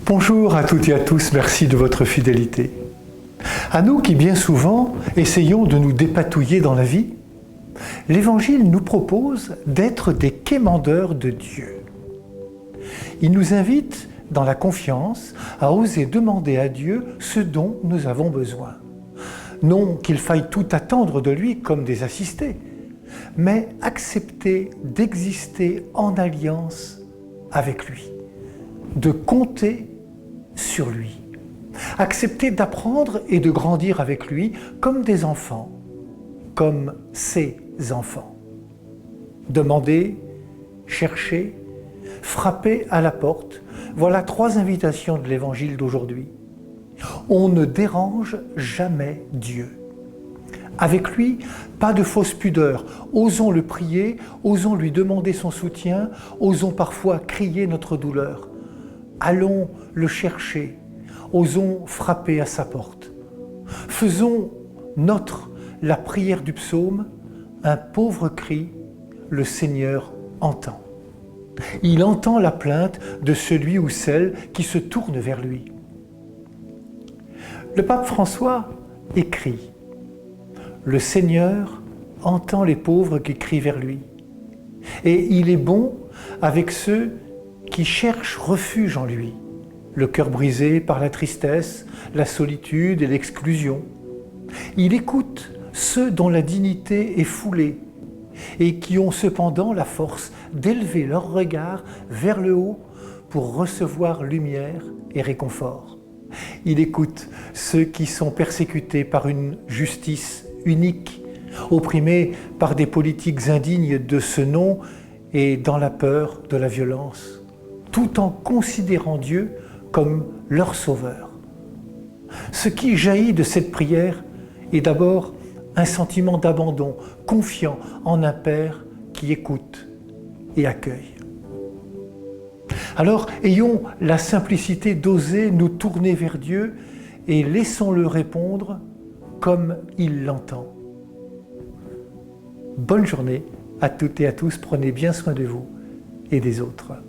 Bonjour à toutes et à tous, merci de votre fidélité. À nous qui bien souvent essayons de nous dépatouiller dans la vie, l'Évangile nous propose d'être des quémandeurs de Dieu. Il nous invite dans la confiance à oser demander à Dieu ce dont nous avons besoin. Non qu'il faille tout attendre de lui comme des assistés, mais accepter d'exister en alliance avec lui, de compter sur lui, accepter d'apprendre et de grandir avec lui comme des enfants, comme ses enfants. Demander, chercher, frapper à la porte, voilà 3 invitations de l'Évangile d'aujourd'hui. On ne dérange jamais Dieu. Avec lui, pas de fausse pudeur. Osons le prier, osons lui demander son soutien, osons parfois crier notre douleur. Allons le chercher, osons frapper à sa porte. Faisons nôtre la prière du psaume, un pauvre cri, le Seigneur entend. Il entend la plainte de celui ou celle qui se tourne vers lui. Le pape François écrit « Le Seigneur entend les pauvres qui crient vers lui, et il est bon avec ceux qui cherchent refuge en lui, le cœur brisé par la tristesse, la solitude et l'exclusion. Il écoute ceux dont la dignité est foulée et qui ont cependant la force d'élever leur regard vers le haut pour recevoir lumière et réconfort. Il écoute ceux qui sont persécutés par une justice unique, opprimés par des politiques indignes de ce nom et dans la peur de la violence, tout en considérant Dieu comme leur sauveur. Ce qui jaillit de cette prière est d'abord un sentiment d'abandon, confiant en un Père qui écoute et accueille. Alors, ayons la simplicité d'oser nous tourner vers Dieu et laissons-le répondre comme il l'entend. Bonne journée à toutes et à tous, prenez bien soin de vous et des autres.